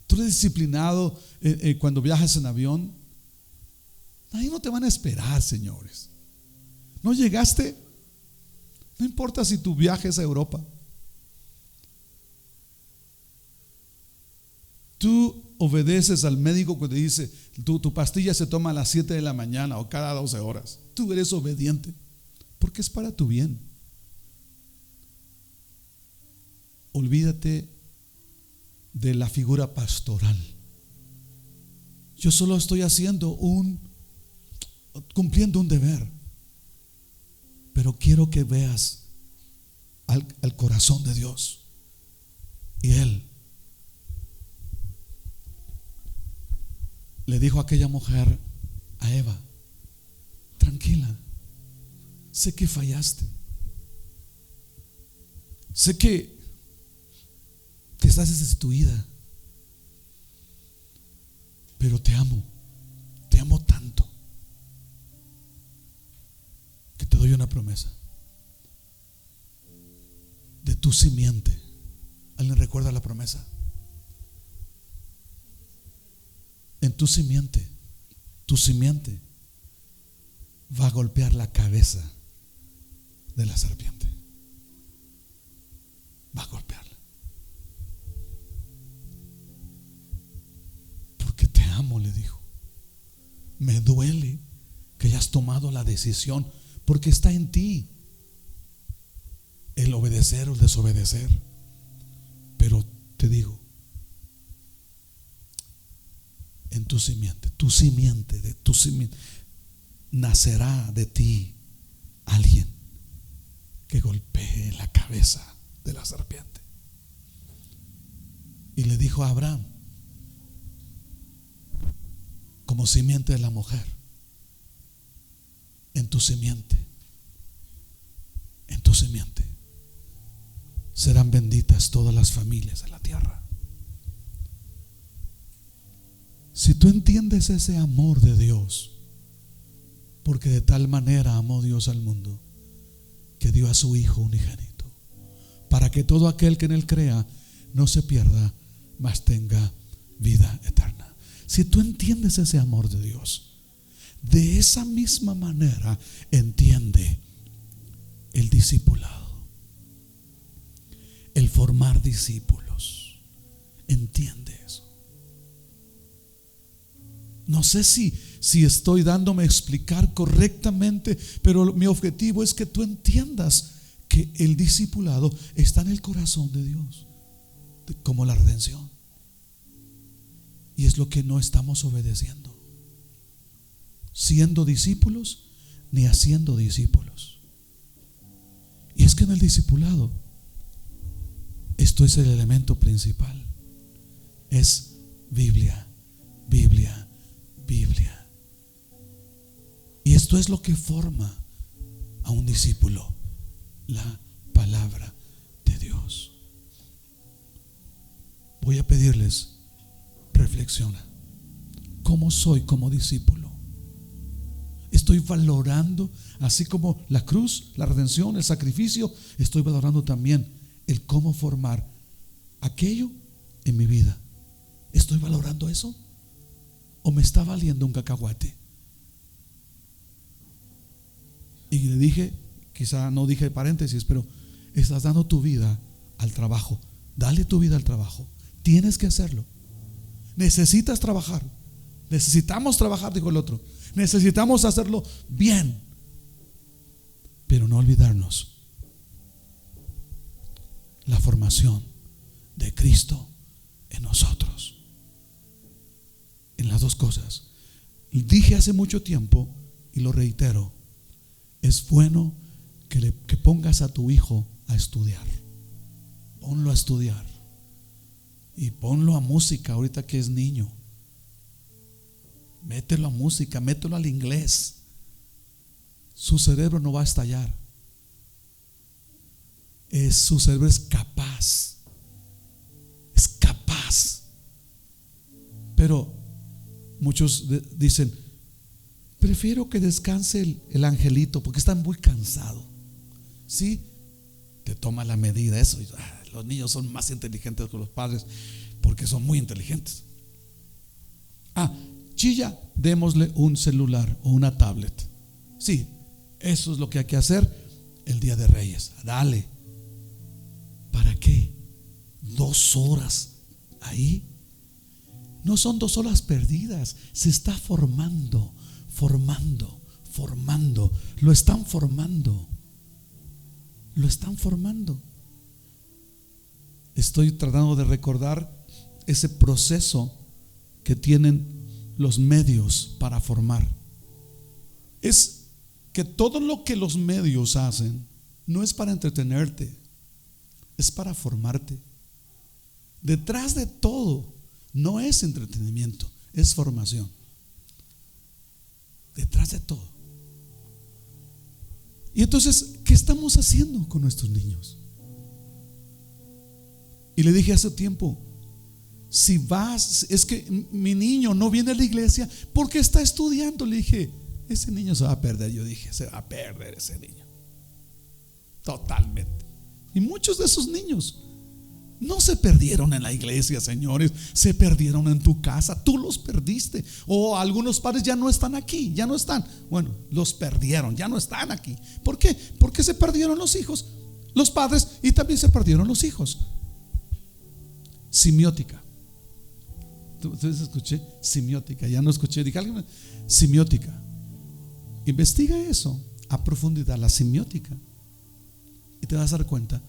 tú eres disciplinado cuando viajas en avión. Ahí no te van a esperar, señores. ¿No llegaste? No importa si tu viaje es a Europa. Tú obedeces al médico cuando dice tu pastilla se toma a las 7 de la mañana o cada 12 horas. Tú eres obediente porque es para tu bien. Olvídate de la figura pastoral. Yo solo estoy cumpliendo un deber. Pero quiero que veas al corazón de Dios. Y Él le dijo a aquella mujer, a Eva, tranquila, sé que fallaste, sé que estás destituida, pero te amo tanto que te doy una promesa de tu simiente. ¿Alguien recuerda la promesa? En tu simiente va a golpear la cabeza de la serpiente. Va a golpearla. Porque te amo, le dijo. Me duele que hayas tomado la decisión, porque está en ti el obedecer o el desobedecer. Pero te digo, en tu simiente nacerá de ti alguien que golpee la cabeza de la serpiente. Y le dijo a Abraham, como simiente de la mujer, en tu simiente serán benditas todas las familias de la tierra. Si tú entiendes ese amor de Dios, porque de tal manera amó Dios al mundo, que dio a su Hijo unigénito, para que todo aquel que en Él crea no se pierda, mas tenga vida eterna. Si tú entiendes ese amor de Dios, de esa misma manera entiende el discipulado, el formar discípulos. Entiende eso. No sé si estoy dándome a explicar correctamente, pero mi objetivo es que tú entiendas que el discipulado está en el corazón de Dios, como la redención. Y es lo que no estamos obedeciendo, siendo discípulos ni haciendo discípulos. Y es que en el discipulado esto es el elemento principal. Es Biblia. Y esto es lo que forma a un discípulo, la palabra de Dios. Voy a pedirles, reflexiona. ¿Cómo soy como discípulo? Estoy valorando, así como la cruz, la redención, el sacrificio, estoy valorando también el cómo formar aquello en mi vida. ¿Estoy valorando eso? ¿O me está valiendo un cacahuate? Y le dije, quizá no dije paréntesis, pero estás dando tu vida al trabajo. Dale tu vida al trabajo. Tienes que hacerlo. Necesitas trabajar. Necesitamos trabajar, dijo el otro. Necesitamos hacerlo bien. Pero no olvidarnos la formación de Cristo en nosotros. En las dos cosas. Dije hace mucho tiempo y lo reitero: es bueno que pongas a tu hijo a estudiar. Ponlo a estudiar. Y ponlo a música ahorita que es niño. Mételo a música, mételo al inglés. Su cerebro no va a estallar. Su cerebro es capaz. Es capaz. Pero muchos dicen: prefiero que descanse el angelito porque está muy cansado. Sí, te toma la medida eso. Los niños son más inteligentes que los padres porque son muy inteligentes. Chilla, démosle un celular o una tablet. Sí, eso es lo que hay que hacer el día de Reyes. Dale. ¿Para qué? 2 horas ahí. No son 2 horas perdidas. Se está formando. Lo están formando. Estoy tratando de recordar ese proceso que tienen los medios para formar. Es que todo lo que los medios hacen no es para entretenerte, es para formarte. Detrás de todo no es entretenimiento, es formación. Detrás de todo. Y entonces, ¿qué estamos haciendo con nuestros niños? Y le dije hace tiempo: si vas, es que mi niño no viene a la iglesia porque está estudiando. Le dije: ese niño se va a perder. Yo dije: se va a perder ese niño totalmente. Y muchos de esos niños no se perdieron en la iglesia, señores, se perdieron en tu casa. Tú los perdiste. O algunos padres ya no están aquí, ya no están. Bueno, los perdieron, ya no están aquí. ¿Por qué? Porque se perdieron los hijos, los padres, y también se perdieron los hijos. Simiótica. Entonces escuché simiótica, ya no escuché, dije alguien, simiótica. Investiga eso a profundidad, la simiótica, y te vas a dar cuenta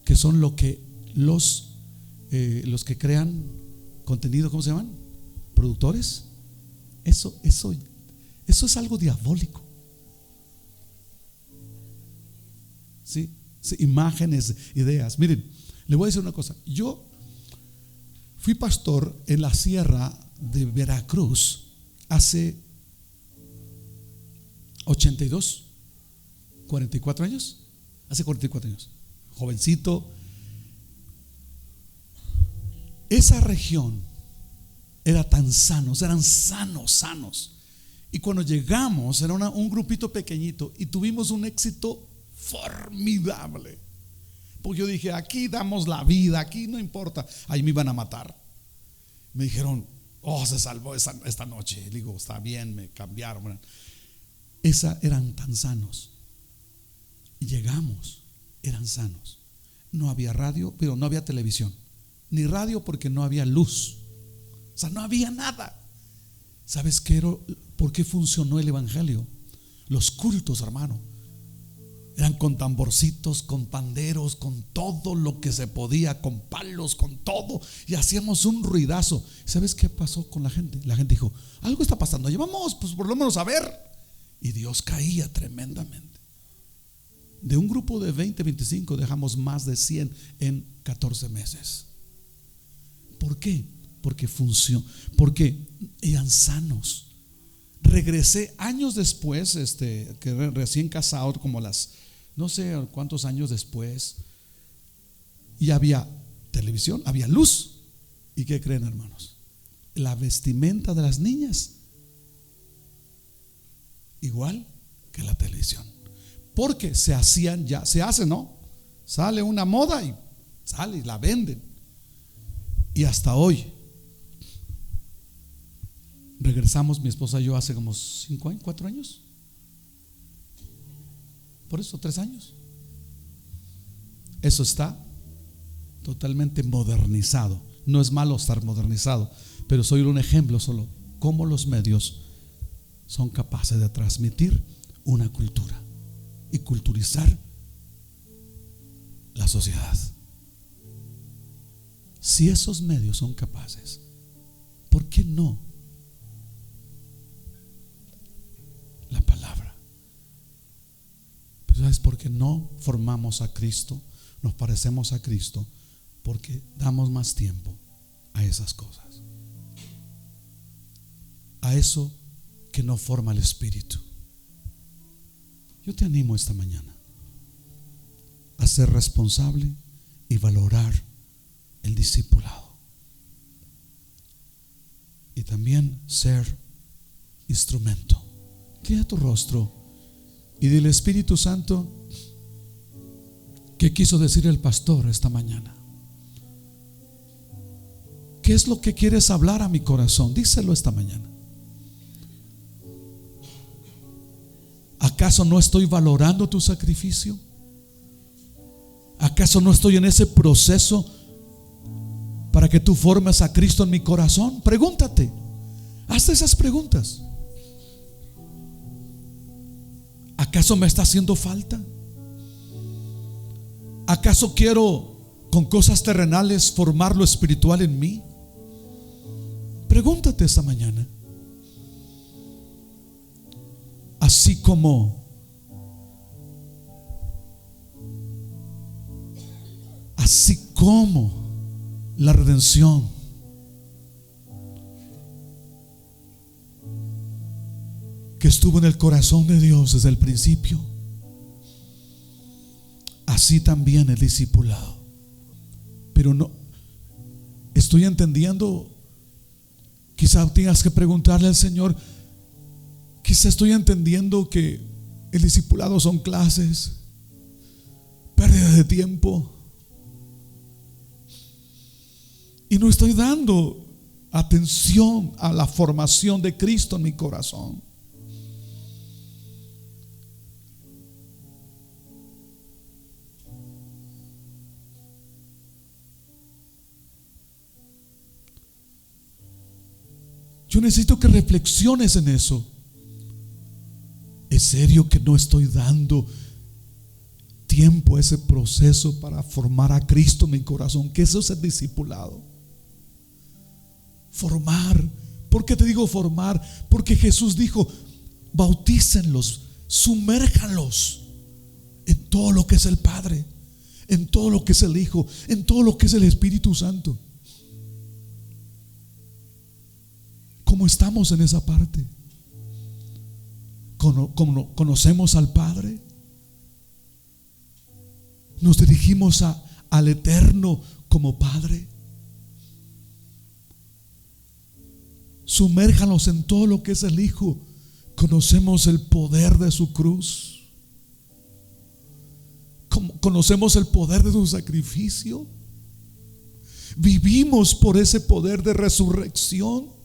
que son lo que los que crean contenido, ¿cómo se llaman? Productores. Eso es algo diabólico. ¿Sí? Sí, imágenes, ideas. Miren, le voy a decir una cosa. Yo fui pastor en la sierra de Veracruz hace 44 años. Hace 44 años, jovencito. Esa región era tan sanos, eran sanos. Y cuando llegamos era un grupito pequeñito y tuvimos un éxito formidable. Porque yo dije: aquí damos la vida, aquí no importa. Ahí me iban a matar. Me dijeron: oh, se salvó esta noche. Digo: está bien, me cambiaron. Eran tan sanos. Y llegamos, eran sanos. No había radio, pero no había televisión, ni radio, porque no había luz. O sea, no había nada. ¿Sabes qué era? ¿Por qué funcionó el evangelio? Los cultos, hermano, eran con tamborcitos, con panderos, con todo lo que se podía, con palos, con todo, y hacíamos un ruidazo. ¿Sabes qué pasó con la gente? La gente dijo: algo está pasando, llevamos pues por lo menos a ver. Y Dios caía tremendamente. De un grupo de 20, 25 dejamos más de 100 en 14 meses. ¿Por qué? Porque funcionó, porque eran sanos. Regresé años después, que recién casado, como no sé cuántos años después, y había televisión, había luz. ¿Y qué creen, hermanos? La vestimenta de las niñas igual que la televisión. Porque se hacían, ya se hace, ¿no? Sale una moda y sale y la venden. Y hasta hoy regresamos, mi esposa y yo, hace como 5 años, 4 años. Por eso, 3 años. Eso está totalmente modernizado. No es malo estar modernizado, pero soy un ejemplo solo cómo los medios son capaces de transmitir una cultura y culturizar la sociedad. Si esos medios son capaces, ¿por qué no la palabra? Pero ¿sabes por qué no formamos a Cristo? Nos parecemos a Cristo porque damos más tiempo a esas cosas, a eso que no forma el espíritu. Yo te animo esta mañana a ser responsable y valorar el discipulado, y también ser instrumento. Inclina tu rostro y dile: Espíritu Santo, ¿qué quiso decir el pastor esta mañana? ¿Qué es lo que quieres hablar a mi corazón? Díselo esta mañana. ¿Acaso no estoy valorando tu sacrificio? ¿Acaso no estoy en ese proceso para que tú formes a Cristo en mi corazón? Pregúntate, hazte esas preguntas. ¿Acaso me está haciendo falta? ¿Acaso quiero con cosas terrenales formar lo espiritual en mí? Pregúntate esta mañana. Así como la redención que estuvo en el corazón de Dios desde el principio, así también el discipulado. pero no estoy entendiendo. Quizá tengas que preguntarle al Señor, quizá estoy entendiendo que el discipulado son clases, pérdida de tiempo, y no estoy dando atención a la formación de Cristo en mi corazón. Yo necesito que reflexiones en eso. ¿Es serio que no estoy dando tiempo a ese proceso para formar a Cristo en mi corazón? Que eso es el discipulado. Formar. ¿Por qué te digo formar? Porque Jesús dijo: bautícenlos, sumérjanlos en todo lo que es el Padre, en todo lo que es el Hijo, en todo lo que es el Espíritu Santo. ¿Cómo estamos en esa parte? ¿Conocemos al Padre? ¿Nos dirigimos al Eterno como Padre? Sumérjanos en todo lo que es el Hijo. ¿Conocemos el poder de su cruz? ¿Conocemos el poder de su sacrificio? ¿Vivimos por ese poder de resurrección?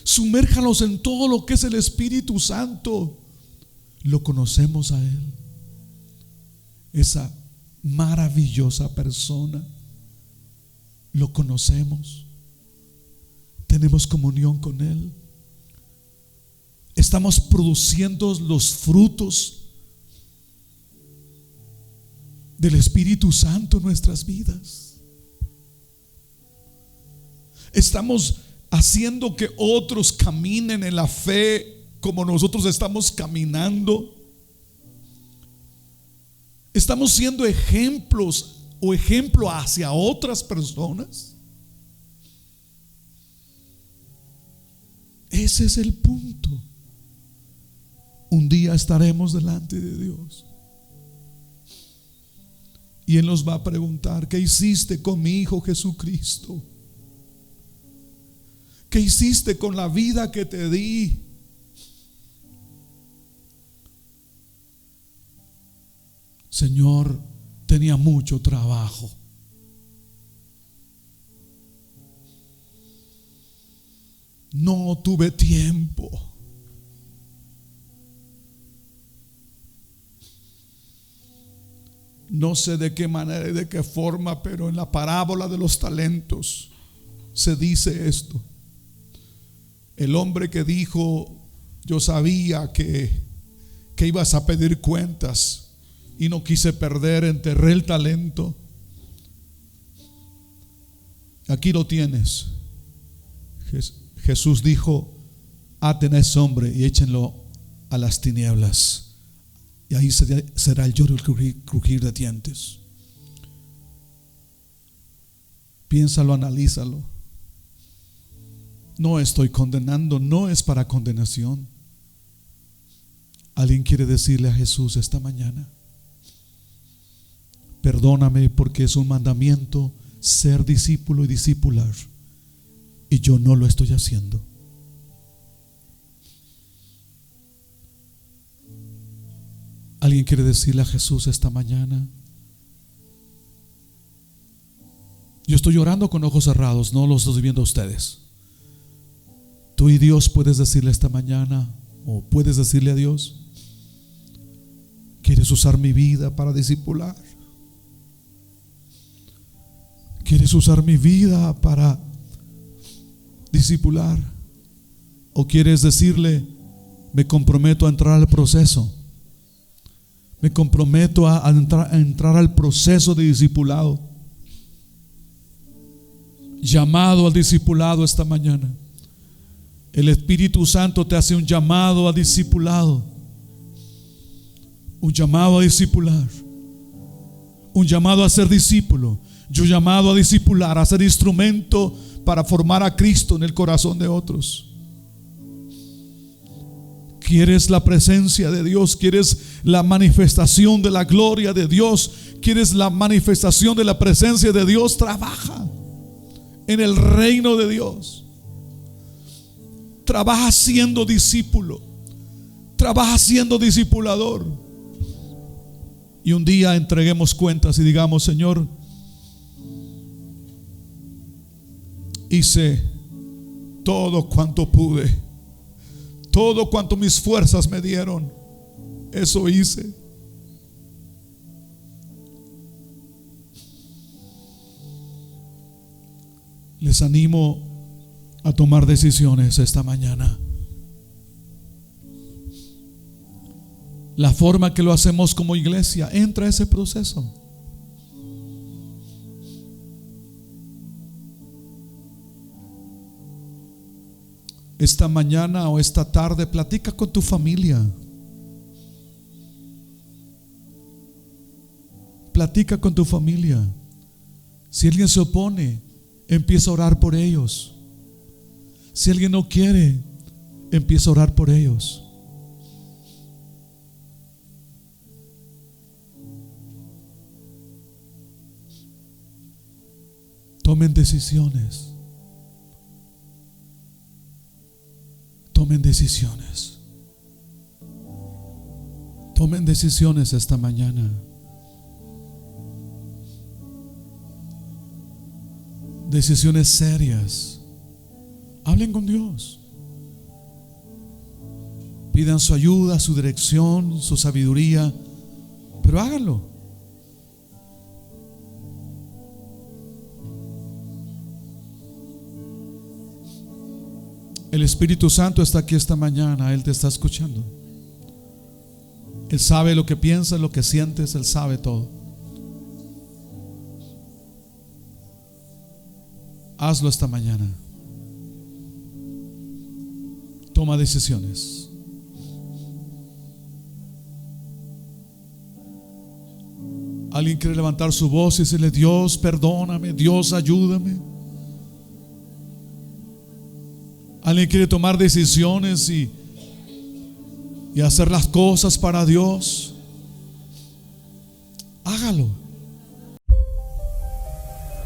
Sumérjanos en todo lo que es el Espíritu Santo. Lo conocemos a Él, esa maravillosa persona. Lo conocemos, tenemos comunión con Él, estamos produciendo los frutos del Espíritu Santo en nuestras vidas. Estamos haciendo que otros caminen en la fe como nosotros estamos caminando. Estamos siendo ejemplos o ejemplo hacia otras personas. Ese es el punto. Un día estaremos delante de Dios y Él nos va a preguntar: ¿qué hiciste con mi Hijo Jesucristo? ¿Qué hiciste con la vida que te di? Señor, tenía mucho trabajo. No tuve tiempo. No sé de qué manera y de qué forma, pero en la parábola de los talentos se dice esto. El hombre que dijo: yo sabía que ibas a pedir cuentas y no quise perder, enterré el talento. Aquí lo tienes. Jesús dijo: aten a ese hombre y échenlo a las tinieblas, y ahí será el lloro y el crujir de dientes. Piénsalo, analízalo. No estoy condenando, no es para condenación. Alguien quiere decirle a Jesús esta mañana: perdóname, porque es un mandamiento ser discípulo y discipular, y yo no lo estoy haciendo. Alguien quiere decirle a Jesús esta mañana: yo estoy llorando con ojos cerrados, no los estoy viendo a ustedes. Tú y Dios puedes decirle esta mañana, o puedes decirle a Dios: ¿quieres usar mi vida para discipular? ¿Quieres usar mi vida para discipular? ¿O quieres decirle: me comprometo a entrar al proceso? Me comprometo a entrar al proceso de discipulado. Llamado al discipulado esta mañana. El Espíritu Santo te hace un llamado a discipulado, un llamado a discipular, un llamado a ser discípulo, un llamado a discipular, a ser instrumento para formar a Cristo en el corazón de otros. ¿Quieres la presencia de Dios? ¿Quieres la manifestación de la gloria de Dios? ¿Quieres la manifestación de la presencia de Dios? Trabaja en el reino de Dios. Trabaja siendo discípulo. Trabaja siendo discipulador. Y un día entreguemos cuentas y digamos: Señor, hice todo cuanto pude, todo cuanto mis fuerzas me dieron, eso hice. Les animo a tomar decisiones esta mañana. La forma que lo hacemos como iglesia, entra a ese proceso. Esta mañana o esta tarde platica con tu familia. Platica con tu familia. Si alguien se opone, empieza a orar por ellos. Si alguien no quiere, empieza a orar por ellos. Tomen decisiones. Tomen decisiones. Tomen decisiones esta mañana. Decisiones serias. Hablen con Dios. Pidan su ayuda, su dirección, su sabiduría, pero háganlo. El Espíritu Santo está aquí esta mañana. Él te está escuchando. Él sabe lo que piensas, lo que sientes. Él sabe todo. Hazlo esta mañana. Toma decisiones. Alguien quiere levantar su voz y decirle: Dios, perdóname. Dios, ayúdame. Alguien quiere tomar decisiones y hacer las cosas para Dios. Hágalo.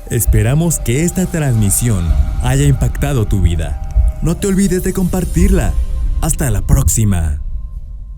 Esperamos que esta transmisión haya impactado tu vida. No te olvides de compartirla. Hasta la próxima.